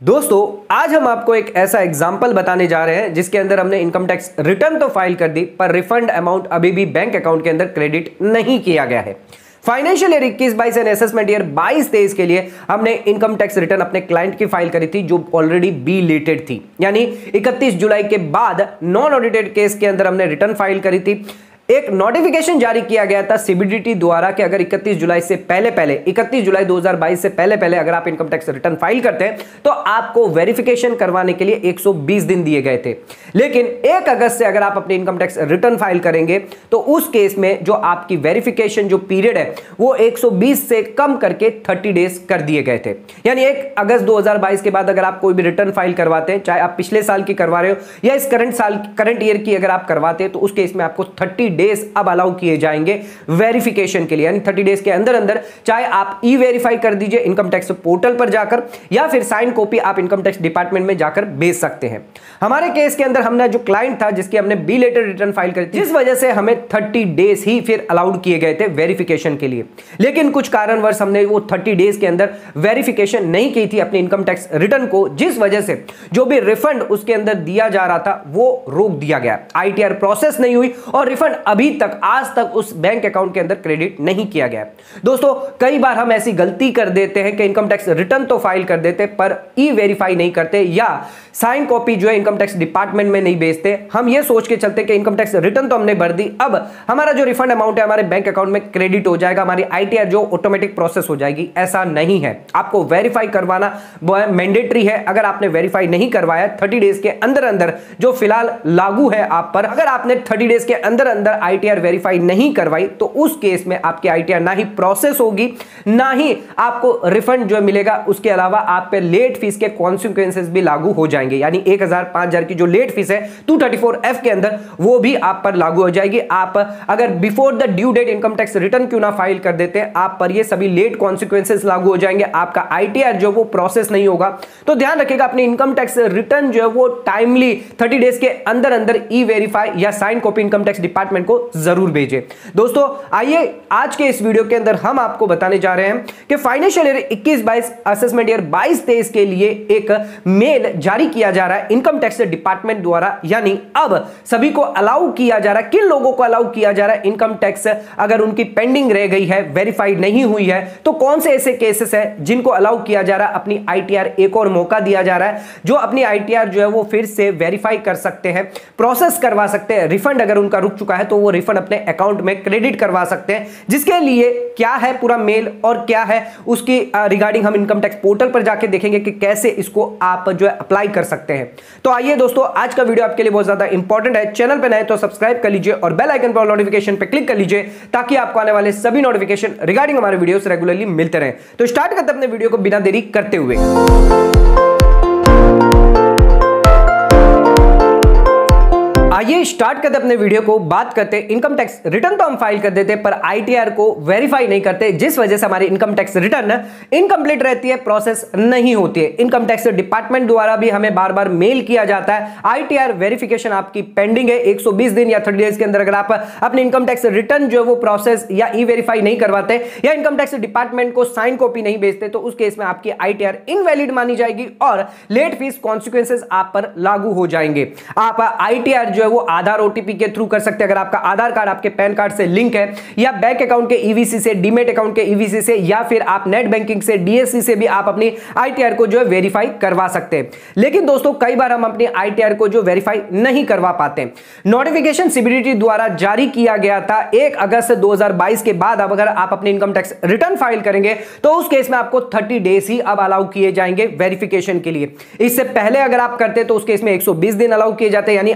दोस्तों आज हम आपको एक ऐसा एग्जाम्पल बताने जा रहे हैं जिसके अंदर हमने इनकम टैक्स रिटर्न तो फाइल कर दी पर रिफंड अमाउंट अभी भी बैंक अकाउंट के अंदर क्रेडिट नहीं किया गया है। Financial year 21-22 and assessment year 22-23 के लिए हमने इनकम टैक्स रिटर्न अपने क्लाइंट की फाइल करी थी जो ऑलरेडी बी लेटेड थी, यानी 31 जुलाई के बाद नॉन ऑडिटेड केस के अंदर हमने रिटर्न फाइल करी थी। एक नोटिफिकेशन जारी किया गया था सीबीडीटी द्वारा कि अगर 31 जुलाई से पहले 31 जुलाई 2022 से पहले अगर आप इनकम टैक्स रिटर्न फाइल करते हैं तो आपको वेरिफिकेशन करवाने के लिए 120 दिन दिए गए थे। लेकिन 1 अगस्त से अगर आप अपनी इनकम टैक्स रिटर्न फाइल करेंगे तो उस केस में जो आपकी वेरिफिकेशन जो पीरियड है वो 120 से कम करके 30 डेज कर दिए गए थे। यानी 1 अगस्त 2022 के बाद अगर आप कोई भी रिटर्न फाइल करवाते हैं, चाहे आप पिछले साल की करवा रहे हो या इस करंट ईयर की अगर आप करवाते हैं, तो उस केस में आपको 30 डेज अब अलाउ किए जाएंगे वेरिफिकेशन के लिए। यानी 30 डेज के अंदर अंदर चाहे आप ई वेरीफाई कर दीजिए इनकम टैक्स पोर्टल पर जाकर या फिर साइन कॉपी आप इनकम टैक्स डिपार्टमेंट में जाकर भेज सकते हैं। हमारे केस के अंदर हमने जो क्लाइंट था जिसकी हमने बी लेटर रिटर्न फाइल करी, जिस वजह से हमें 30 डेज ही फिर अलाउड किए गए थे वेरिफिकेशन के लिए। लेकिन कुछ कारणवश हमने वो 30 डेज के अंदर वेरिफिकेशन नहीं की थी अपनी इनकम टैक्स रिटर्न को, जिस वजह से जो भी रिफंड उसके अंदर दिया जा रहा था वो रोक दिया गया। आईटीआर प्रोसेस नहीं हुई और रिफंड अभी तक आज तक उस बैंक अकाउंट के अंदर क्रेडिट नहीं किया गया। दोस्तों कई बार हम ऐसी गलती कर देते हैं कि इनकम टैक्स रिटर्न तो फाइल कर देते पर ई वेरीफाई नहीं करते या साइन कॉपी जो है इनकम टैक्स डिपार्टमेंट में नहीं भेजते। हम ये सोच के चलते कि इनकम टैक्स रिटर्न तो हमने भर दी, अब हमारा जो रिफंड अमाउंट है हमारे बैंक अकाउंट में क्रेडिट हो जाएगा, हमारी आईटीआर जो ऑटोमेटिक प्रोसेस हो जाएगी। ऐसा नहीं है, आपको वेरीफाई करवाना मैंडेटरी है। अगर आपने वेरीफाई नहीं करवाया 30 डेज के अंदर अंदर जो फिलहाल लागू है आप पर, अगर आपने 30 डेज के अंदर अंदर आईटीआर वेरीफाई नहीं करवाई तो उस केस में आपकी आईटीआर ना ही प्रोसेस होगी ना ही आपको रिफंड जो मिलेगा। उसके अलावा आप पे लेट फीस के कॉन्सिक्वेंसेस भी लागू हो जाएंगे, यानी 1000 5000 की जो लेट फीस है 234F के अंदर वो भी आप पर लागू हो जाएगी। आप अगर before the due date income tax return क्यों ना फाइल कर देते हैं, आप पर ये सभी लेट कॉन्सिक्वेंसेस लागू हो जाएंगे, आपका आईटीआर जो वो प्रोसेस नहीं होगा। तो ध्यान रखिएगा अपनी इनकम टैक्स रिटर्न जो है वो टाइमली 30 डेज के अंदर अंदर ई वेरीफाई या sign copy income tax department को जरूर भेजे। दोस्तों आइए आज के इस वीडियो के अंदर हम आपको बताने जा रहे हैं कि फाइनेंशियल ईयर 21-22 असेसमेंट ईयर 22-23 के लिए एक मेल जारी किया जा रहा है इनकम टैक्स डिपार्टमेंट द्वारा। यानी अब सभी को अलाउ किया जा रहा है, किन लोगों को अलाउ किया जा रहा है इनकम टैक्स अगर उनकी पेंडिंग रह गई है, वेरीफाइड नहीं हुई है, तो कौन से ऐसे केसेस है जिनको अलाउ किया जा रहा है, अपनी आईटीआर एक और मौका दिया जा रहा है, जो अपनी आईटीआर जो है वो फिर से वेरीफाई कर सकते हैं, प्रोसेस करवा सकते हैं। रिफंड अगर उनका रुक चुका है तो वो रिफंड अपने अकाउंट में क्रेडिट करवा सकते हैं। जिसके लिए क्या है पूरा मेल और क्या है उसकी रिगार्डिंग हम इनकम टैक्स पोर्टल पर जाके देखेंगे कि कैसे इसको आप जो है अप्लाई कर सकते हैं। तो आइए दोस्तों आज का वीडियो आपके लिए बहुत ज्यादा इंपॉर्टेंट है। चैनल पर नए तो सब्सक्राइब कर लीजिए और बेल आइकन पर नोटिफिकेशन पर क्लिक कर लीजिए ताकि आपको आने वाले सभी नोटिफिकेशन रिगार्डिंग हमारे वीडियोस रेगुलरली मिलते रहे। तो स्टार्ट करते हैं अपने वीडियो को बिना देरी करते हुए। आइए स्टार्ट करते अपने वीडियो को। बात करते हैं इनकम टैक्स रिटर्न तो हम फाइल कर देते पर आईटीआर को वेरीफाई नहीं करते, जिस वजह से हमारी इनकम टैक्स रिटर्न इनकम्प्लीट रहती है, प्रोसेस नहीं होती है। इनकम टैक्स डिपार्टमेंट द्वारा भी हमें बार बार मेल किया जाता है आईटीआर वेरिफिकेशन आपकी पेंडिंग है 120 दिन या 30 डेज के अंदर अगर आप अपने इनकम टैक्स रिटर्न जो है वो प्रोसेस या ई वेरीफाई नहीं करवाते या इनकम टैक्स डिपार्टमेंट को साइन कॉपी नहीं भेजते तो उस केस में आपकी आईटीआर इनवैलिड मानी जाएगी और लेट फीस कॉन्सिक्वेंसेस आप पर लागू हो जाएंगे। आप आईटीआर जो है वो आधार ओटीपी के थ्रू कर सकते हैं अगर आपका आधार कार्ड आपके पैन कार्ड से लिंक है, या बैंक अकाउंट के ईवीसी से, डीमेट अकाउंट के ईवीसी से, या फिर आप नेट बैंकिंग से, डीएससी से भी आप अपनी आईटीआर को जो है वेरीफाई करवा सकते हैं। लेकिन दोस्तों कई बार हम अपनी आईटीआर को जो वेरीफाई नहीं करवा पाते। नोटिफिकेशन सीबीडीटी द्वारा जारी किया गया था 1 अगस्त 2022 के बाद अब अगर आप अपनी इनकम टैक्स रिटर्न फाइल करेंगे तो उस केस में आपको 30 डेज ही अब अलाउ किए जाएंगे वेरिफिकेशन के लिए। इससे पहले अगर आप करते तो उस केस में 120 दिन अलाउ किए जाते। यानी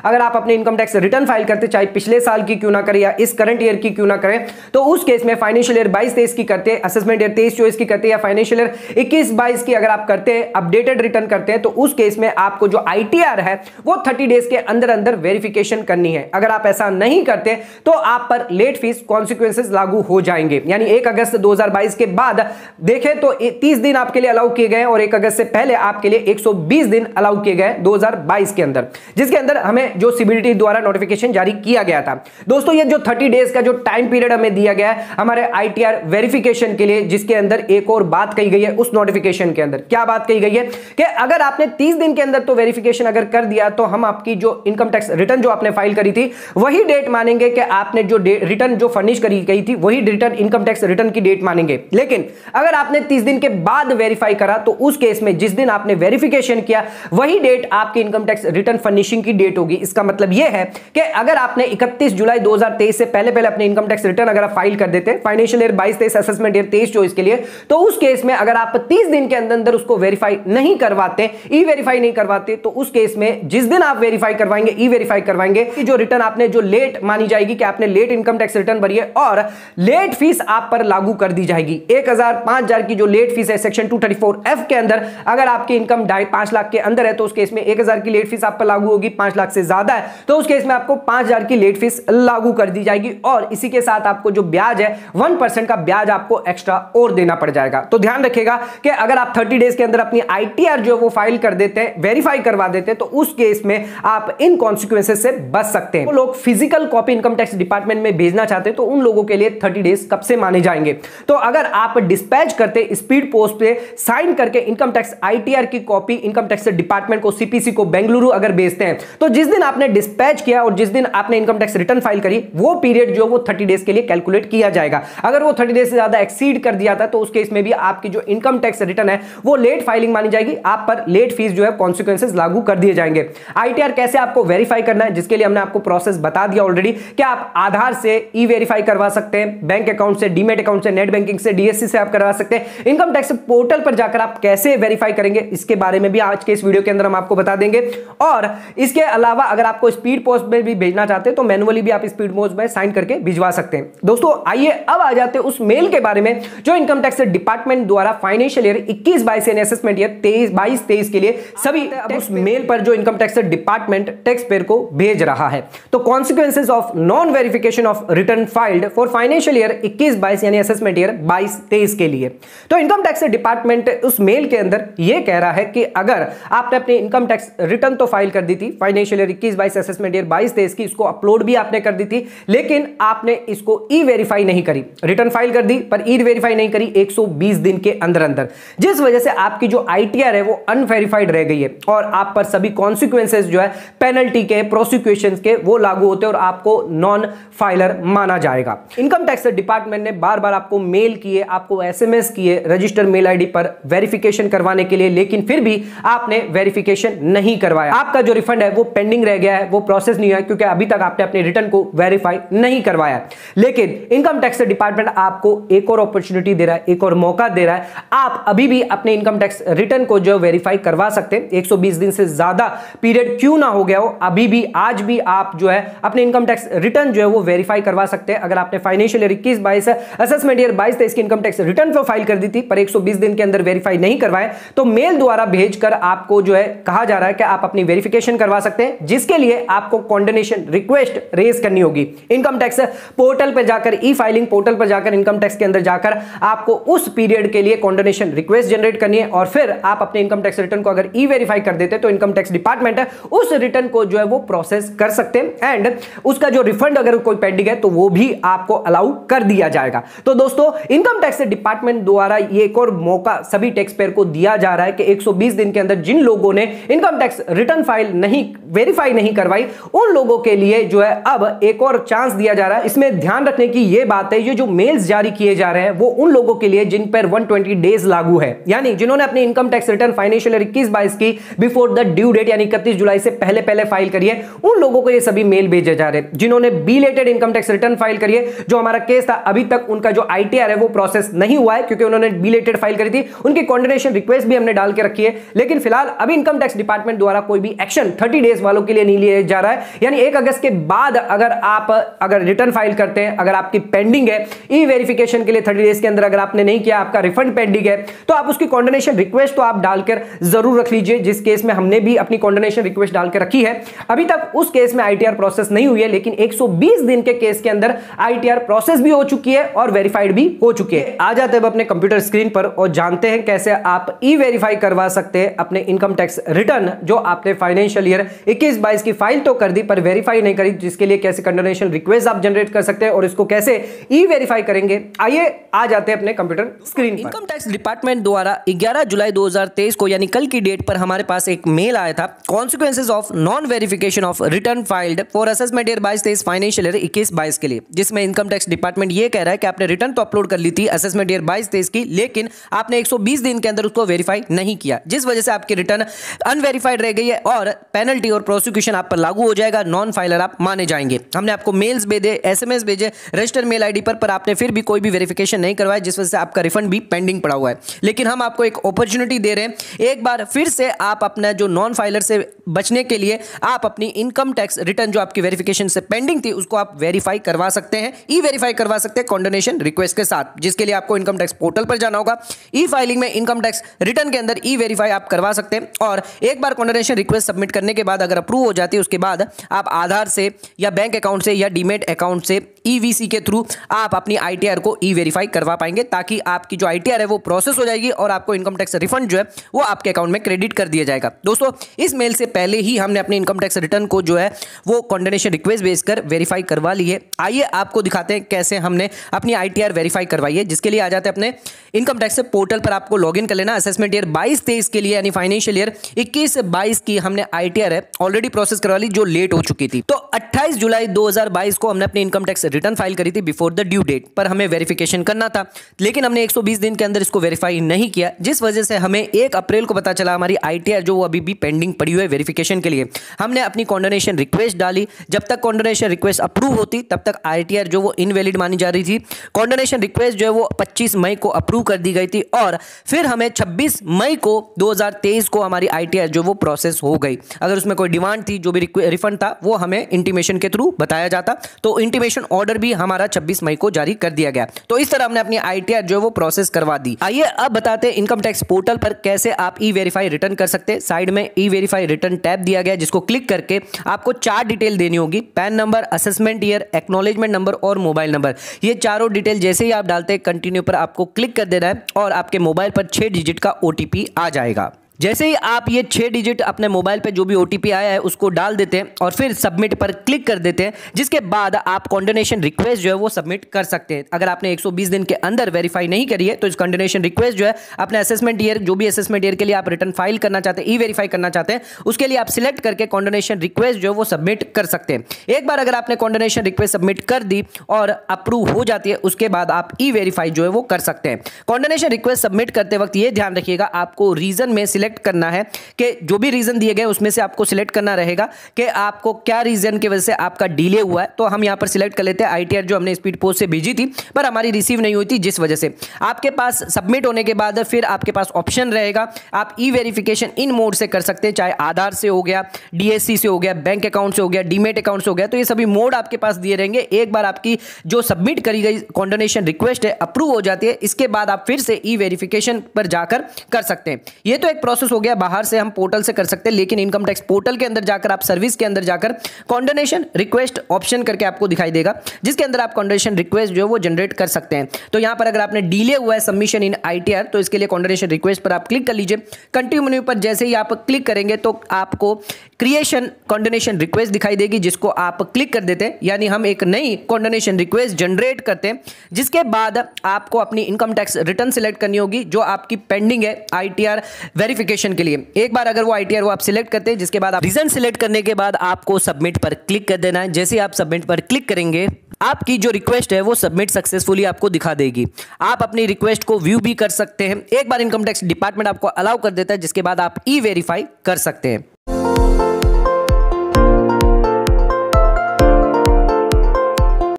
अगर आप अपने इनकम टैक्स रिटर्न फाइल करते, चाहे पिछले साल की क्यों ना करें या इस करंट ईयर की क्यों ना करें, तो उस केस में फाइनेंशियल ईयर 22-23 की करते, असेसमेंट ईयर 23-24 की करते या फाइनेंशियल ईयर 21-22 की अगर आप करते हैं, अपडेटेड रिटर्न करते हैं, तो उस केस में आपको जो आईटीआर है वो 30 डेज के अंदर अंदर वेरिफिकेशन करनी है। अगर आप ऐसा नहीं करते तो आप पर लेट फीस कॉन्सिक्वेंसेस लागू हो जाएंगे। यानी 1 अगस्त 2022 के बाद देखें तो 30 दिन आपके लिए अलाउ किए गए और 1 अगस्त से पहले आपके लिए 120 दिन अलाउ किए गए 2022 के अंदर, जिसके अंदर हमें जो सीबीडीटी द्वारा नोटिफिकेशन जारी किया गया था। दोस्तों ये जो 30 डेज का जो टाइम पीरियड हमें दिया गया है हमारे आईटीआर वेरिफिकेशन के लिए, जिसके अंदर एक और बात कही गई है उस नोटिफिकेशन के अंदर। क्या बात कही गई है कि अगर आपने 30 दिन के अंदर तो वेरिफिकेशन अगर कर दिया तो हम आपकी जो इनकम टैक्स रिटर्न जो आपने फाइल करी थी वही डेट मानेंगे कि आपने जो रिटर्न जो फर्निश करी गई थी वही रिटर्न इनकम टैक्स रिटर्न की डेट मानेंगे। लेकिन अगर आपने 30 दिन के बाद वेरीफाई करा तो उस केस में जिस दिन आपने वेरिफिकेशन किया वही डेट आपकी इनकम टैक्स रिटर्न फर्निशिंग की डेट होगी। इसका मतलब यह है कि अगर आपने 31 जुलाई 2023 से पहले अपने इनकम टैक्स रिटर्न अगर आप फाइल कर देते फाइनेंशियल ईयर 22-23 असेसमेंट ईयर 23-24 के लिए, तो उस केस में अगर आप 30 दिन के अंदर उसको वेरीफाई नहीं करवाते, ई वेरीफाई नहीं करवाते, तो उस केस में जिस दिन आप वेरीफाई करवाएंगे, ई वेरीफाई करवाएंगे, कि जो रिटर्न आपने जो लेट मानी जाएगी कि आपने लेट इनकम टैक्स रिटर्न भरी है और लेट फीस आप पर लागू कर दी जाएगी। 1000 5000 की जो लेट फीस है सेक्शन 234F के अंदर, अगर आपकी इनकम 5 लाख के अंदर है तो उस केस में 1000 की लेट फीस आप पर लागू होगी। 5 लाख से ज्यादा है तो उस केस में आपको 5000 की लेट फीस लागू कर दी जाएगी और इसी के साथ आपको जो ब्याज है 1% का ब्याज आपको एक्स्ट्रा और देना पड़ जाएगा। तो ध्यान रखिएगा कि अगर आप 30 डेज के अंदर अपनी आईटीआर जो वो फाइल कर देते हैं, वेरीफाई करवा देते हैं, तो उस केस में आप इन कॉन्सिक्वेंसेस से बच सकते हैं। वो लोग physical copy income tax department में भेजना चाहते हैं तो उन लोगों के लिए 30 डेज कब से माने जाएंगे। तो अगर आप डिस्पैच करते स्पीड पोस्ट पे साइन करके इनकम टैक्स आईटीआर की कॉपी इनकम टैक्स डिपार्टमेंट को, सीपीसी को बेंगलुरु अगर भेजते हैं, तो जिस दिन आपने डिस्पैच किया और जिस दिन आपने इनकम टैक्स रिटर्न फाइल करी वो पीरियड जो वो 30 डेज के लिए कैलकुलेट किया जाएगा। अगर वो 30 डेज से ज्यादा एक्सीड कर दिया था तो उस केस में भी आपकी जो इनकम टैक्स रिटर्न है वो लेट फाइलिंग मानी जाएगी, आप पर लेट फीस जो है कॉन्सिक्वेंसेस लागू कर दिए जाएंगे। आईटीआर कैसे आपको वेरीफाई करना है, जिसके लिए हमने आपको प्रोसेस बता दिया ऑलरेडी कि आप आधार से ई वेरीफाई करवा सकते हैं, बैंक अकाउंट से, डीमेट अकाउंट से, नेट बैंकिंग से, डीएससी से आप करवा सकते हैं। इनकम टैक्स पोर्टल पर जाकर आप कैसे वेरीफाई करेंगे इसके बारे में भी आज के इस वीडियो के अंदर हम आपको बता देंगे। और इसके अलावा अगर आपको स्पीड पोस्ट में भी भेजना चाहते हैं तो मैनुअली भी आप स्पीड पोस्ट में साइन करके भिजवा सकते हैं। दोस्तों आइए अब आ जाते हैं उस मेल के बारे में जो इनकम टैक्स डिपार्टमेंट द्वारा फाइनेंशियल ईयर 21-22 यानी असेसमेंट ईयर 22-23 के लिए सभी उस मेल पर जो income tax department tax payer को भेज रहा है। तो consequences of non verification of return filed for financial year 21-22 यानी असेसमेंट ईयर 22-23 के लिए, तो इनकम टैक्स डिपार्टमेंट उस मेल के अंदर यह कह रहा है कि अगर आपने अपनी इनकम टैक्स रिटर्न तो फाइल कर दी थी फाइनेंशियल ईयर 21-22 असेसमेंट ईयर 22-23 की, इसको अपलोड भी आपने कर दी थी, लेकिन आपने इसको ई वेरीफाई नहीं करी, रिटर्न फाइल कर दी पर ई वेरीफाई नहीं करी 120 दिन के अंदर अंदर, जिस वजह से आपकी जो आईटीआर है वो अनवेरिफाइड रह गई है और आप पर सभी कॉन्सिक्वेंसेस जो है पेनल्टी के, प्रोसिक्यूशन के वो लागू होते हैं और आपको नॉन फाइलर माना जाएगा। इनकम टैक्स डिपार्टमेंट ने बार बार आपको मेल किए, आपको एसएमएस किए रजिस्टर मेल आईडी पर वेरिफिकेशन करवाने के लिए, लेकिन फिर भी आपने वेरिफिकेशन नहीं करवाया। आपका जो रिफंड है वो पेंडिंग रह गया है, वो प्रोसेस नहीं हुआ क्योंकि अभी तक आपने अपने रिटर्न को वेरीफाई नहीं करवाया। लेकिन इनकम टैक्स डिपार्टमेंट आपको एक और अपॉर्चुनिटी दे रहा है, एक और मौका दे रहा है। आप अभी भी अपने इनकम टैक्स रिटर्न को जो वेरीफाई करवा सकते हैं। 120 दिन से ज्यादा पीरियड क्यों ना हो गया हो, अभी भी आज भी आप जो है अपने इनकम टैक्स रिटर्न जो है वो वेरीफाई करवा सकते हैं। अगर आपने फाइनेंशियल ईयर 21-22 असेसमेंट ईयर 22-23 की इनकम टैक्स रिटर्न तो फाइल कर दी थी पर 120 दिन के अंदर वेरीफाई नहीं करवाए, तो मेल द्वारा भेजकर आपको जो है कहा जा रहा है कि आप अपनी वेरिफिकेशन करवा सकते हैं, जिसके लिए आपको कॉन्डोनेशन रिक्वेस्ट रेज करनी होगी। इनकम टैक्स पोर्टल पर जाकर, ई फाइलिंग पोर्टल पर जाकर इनकम टैक्स के अंदर जाकर आपको उस पीरियड के लिए कॉन्डोनेशन रिक्वेस्ट जनरेट करनी है और फिर आप अपने इनकम टैक्स रिटर्न को अगर ई वेरीफाई कर देते तो इनकम टैक्स डिपार्टमेंट है उस रिटर्न को जो है वो प्रोसेस कर सकते हैं एंड उसका जो रिफंड अगर कोई पेंडिंग है तो वो भी आपको अलाउ कर दिया जाएगा। तो दोस्तों इनकम टैक्स डिपार्टमेंट द्वारा ये एक और मौका सभी टैक्स पेयर को दिया जा रहा है कि 120 दिन के अंदर जिन लोगों ने इनकम टैक्स रिटर्न फाइल नहीं वेरीफाई नहीं करवाई उन लोगों के लिए जो है अब एक और चांस दिया जा रहा है। इसमें ध्यान रखने की ये बात है, ये जो मेल्स जारी किए जा रहे हैं वो उन लोगों के लिए जिन पर 120 डेज लागू है, यानी जिन्होंने अपनी income tax return financial year 21-22 की बिफोर द ड्यू डेट यानी 31 जुलाई से पहले फाइल करी है, उन लोगों को ये सभी मेल भेजे जा रहे हैं। जिन्होंने belated income tax return file करी है, जो हमारा केस था अभी तक उनका जो आईटीआर है वो प्रोसेस नहीं हुआ है क्योंकि उन्होंने बिलेटेड फाइल करी थी, उनकी कॉन्डोनेशन रिक्वेस्ट भी हमने डाल के रखी है, लेकिन फिलहाल अभी इनकम टैक्स डिपार्टमेंट द्वारा कोई भी एक्शन 30 डेज वालों के लिए नहीं लिया जा रहा है। यानी 1 अगस्त के बाद अगर रिटर्न फाइल करते हैं, अगर आपकी पेंडिंग है ई वेरिफिकेशन के लिए 30 डेज के अंदर अगर आपने नहीं किया, आपका रिफंड पेंडिंग है, तो आप उसकी कॉन्डोनेशन रिक्वेस्ट तो आप डालकर जरूर रख लीजिए, जिस केस में हमने भी अपनी कॉन्डोनेशन रिक्वेस्ट डालकर रखी है। अभी तक उस केस में आईटीआर प्रोसेस नहीं हुई है, लेकिन 120 दिन के केस के अंदर आईटीआर प्रोसेस भी हो चुकी है और वेरीफाइड भी हो चुकी है। आ जाते हैं अपने कंप्यूटर स्क्रीन पर और जानते हैं कैसे आप ई वेरीफाई करवा सकते हैं अपने इनकम टैक्स रिटर्न जो आपने फाइनेंशियल ईयर 21-22 की फाइल तो कर दी पर वेरीफाई नहीं करी, जिसके लिए कैसे कंडोनेशन रिक्वेस्ट आप जनरेट कर सकते हैं और इसको कैसे ई वेरीफाई करेंगे, आइए आ जाते हैं अपने कंप्यूटर स्क्रीन पर। इनकम टैक्स डिपार्टमेंट द्वारा 11 जुलाई 2023 को यानी कल की डेट पर हमारे पास एक मेल आया था, consequences of non verification of return filed for assessment year 22-23 financial year 21-22 के लिए, जिसमें इनकम टैक्स डिपार्टमेंट ये कह रहा है कि आपने रिटर्न तो अपलोड कर ली थी असेसमेंट ईयर 22-23 की, लेकिन आपने 120 दिन के अंदर उसको वेरीफाई नहीं किया, जिस वजह से आपकी रिटर्न अनवेरिफाइड रह गई है और पेनल्टी और प्रोसिक्यूशन आप पर लागू हो जाएगा, नॉन फाइलर आप माने जाएंगे। हमने आपको मेल्स भेजे, एसएमएस भेजे रजिस्टर्ड मेल आईडी पर आपने फिर भी कोई भी वेरिफिकेशन नहीं करवाया, जिस वजह से आपका रिफंड भी पेंडिंग पड़ा हुआ है। लेकिन हम आपको एक अपॉर्चुनिटी दे रहे हैं, एक बार फिर से आप अपना जो नॉन फाइलर से बचने के लिए आप अपनी इनकम टैक्स रिटर्न जो आपकी वेरिफिकेशन से पेंडिंग थी उसको आप वेरीफाई करवा सकते हैं, ई वेरीफाई करवा सकते हैं कंडोनेशन रिक्वेस्ट के साथ, जिसके लिए आपको इनकम टैक्स पोर्टल पर जाना होगा। ई फाइलिंग में इनकम टैक्स रिटर्न के अंदर ई वेरीफाई आप करवा सकते हैं और एक बार कंडोनेशन रिक्वेस्ट सबमिट करने के बाद अगर अप्रूव हो जाती है, उसके बाद आप आधार से या बैंक अकाउंट से या डीमेट अकाउंट से ईवीसी के थ्रू आप अपनी आईटीआर को ई वेरीफाई करवा पाएंगे, ताकि आपकी जो आईटीआर है वो प्रोसेस हो जाएगी और आपको इनकम टैक्स रिफंड जो है वो आपके अकाउंट में क्रेडिट कर दिया जाएगा। दोस्तों, इस मेल से पहले ही हमने अपनी इनकम टैक्स रिटर्न को जो है वो कंडोनेशन रिक्वेस्ट भेजकर वेरीफाई करवा ली है। आइए आपको दिखाते हैं कैसे हमने अपनी आईटीआर वेरीफाई करवाई है, जिसके लिए आ जाते हैं अपने इनकम टैक्स पोर्टल पर, आपको लॉगिन कर लेना। असेसमेंट ईयर 22-23 के लिए यानी फाइनेंशियल ईयर 21-22 की हमने आईटीआर है ऑलरेडी प्रोसेस करवा ली, जो लेट हो चुकी थी। तो 28 जुलाई 2022 को हमने अपनी इनकम टैक्स रिटर्न फाइल करी थी बिफोर द ड्यू डेट, पर हमें वेरिफिकेशन करना था, लेकिन हमने 120 दिन के अंदर इसको वेरीफाई नहीं किया, जिस वजह से हमें 1 अप्रैल को पता चला हमारी आईटीआर जो वो अभी भी पेंडिंग पड़ी हुई है वेरिफिकेशन के लिए। हमने अपनी कंडोनेशन रिक्वेस्ट डाली, जब तक कंडोनेशन रिक्वेस्ट अप्रूव होती तब तक आईटीआर जो वो इनवैलिड मानी जा रही थी। कंडोनेशन रिक्वेस्ट जो है वो 25 मई को अप्रूव कर दी गई थी और फिर हमें 26 मई को 2023 को हमारी आईटीआर जो वो प्रोसेस हो गई। अगर उसमें कोई डिमांड थी, जो भी रिफंड था, वो हमें इंटीमेशन के थ्रू बताया जाता, तो इंटीमेशन ऑर्डर भी हमारा 26 मई को जारी कर दिया गया। तो इस तरह हमने अपनी आईटीआर जो है वो प्रोसेस करवा दी। आइए अब बताते हैं इनकम टैक्स पोर्टल पर कैसे आप ई वेरीफाई रिटर्न कर सकते हैं। साइड में ई वेरीफाई रिटर्न टैब दिया गया, जिसको क्लिक करके आपको 4 डिटेल देनी होगी, pan number, assessment year, acknowledgement number और मोबाइल नंबर। ये चारों डिटेल जैसे ही आप डालते हैं कंटिन्यू पर आपको क्लिक कर देना है और आपके मोबाइल पर 6 डिजिट का ओटीपी आ जाएगा। जैसे ही आप ये 6 डिजिट अपने मोबाइल पे जो भी ओटीपी आया है उसको डाल देते हैं और फिर सबमिट पर क्लिक कर देते हैं, जिसके बाद आप कंडोनेशन रिक्वेस्ट जो है वो सबमिट कर सकते हैं। अगर आपने 120 दिन के अंदर वेरीफाई नहीं करी है तो इस कंडोनेशन रिक्वेस्ट जो है अपने असेसमेंट ईयर, जो भी असेसमेंट ईयर के लिए आप रिटर्न फाइल करना चाहते हैं, ई वेरीफाई करना चाहते हैं, उसके लिए आप सिलेक्ट करके कंडोनेशन रिक्वेस्ट जो है वो सबमिट कर सकते हैं। एक बार अगर आपने कंडोनेशन रिक्वेस्ट सबमिट कर दी और अप्रूव हो जाती है, उसके बाद आप ई वेरीफाई जो है वो कर सकते हैं। कंडोनेशन रिक्वेस्ट सबमिट करते वक्त ये ध्यान रखिएगा, आपको रीजन में सिलेक्ट करना है कि जो भी रीजन दिए गए उसमें से आपको सिलेक्ट करना रहेगा कि आपको क्या रीजन की वजह से आपका डिले हुआ है। तो हम यहां पर सिलेक्ट कर लेते हैं आईटीआर जो हमने स्पीड पोस्ट से भेजी थी पर हमारी रिसीव नहीं हुई थी, जिस वजह से आपके पास सबमिट होने के बाद फिर आपके पास ऑप्शन रहेगा, आप ई वेरिफिकेशन इन मोड से कर सकते हैं, चाहे आधार से हो गया, डीएससी से हो गया, बैंक अकाउंट से हो गया, डीमेट अकाउंट से हो गया। तो ये सभी मोड आपके पास दिए रहेंगे। एक बार आपकी जो सबमिट करी गई कंडोनेशन रिक्वेस्ट है अप्रूव हो जाती है, इसके बाद आप फिर से ई वेरिफिकेशन पर जाकर कर सकते हैं। ये तो एक प्रोसेस हो गया, बाहर से हम पोर्टल से कर सकते हैं, लेकिन इनकम टैक्स पोर्टल के अंदर जाकर आप सर्विस के अंदर जाकर कंडोनेशन रिक्वेस्ट ऑप्शन करके आपको दिखाई देगा, जिसके अंदर आप कंडोनेशन रिक्वेस्ट जो है वो जनरेट कर सकते हैं। तो यहां पर अगर आपने डिले हुआ है सबमिशन इन आईटीआर, तो इसके लिए कंडोनेशन रिक्वेस्ट पर आप क्लिक कर लीजिए। कंटिन्यू मेन्यू पर जैसे ही आप क्लिक करेंगे तो आपको क्रिएशन कंडोनेशन रिक्वेस्ट दिखाई देगी, जिसको आप क्लिक कर देते हैं, यानी हम एक नई कंडोनेशन रिक्वेस्ट जनरेट करते हैं। जिसके बाद आपको अपनी इनकम टैक्स रिटर्न सिलेक्ट करनी होगी जो आपकी पेंडिंग है आईटीआर वेरिफिकेशन के लिए। एक बार अगर वो आईटीआर वो आप सिलेक्ट करते हैं, जिसके बाद आप रीजन सिलेक्ट करने के बाद आपको सबमिट पर क्लिक कर देना है। जैसे आप सबमिट पर क्लिक करेंगे, आपकी जो रिक्वेस्ट है वो सबमिट सक्सेसफुली आपको दिखा देगी। आप अपनी रिक्वेस्ट को व्यू भी कर सकते हैं। एक बार इनकम टैक्स डिपार्टमेंट आपको अलाउ कर देता है, जिसके बाद आप ई वेरीफाई कर सकते हैं।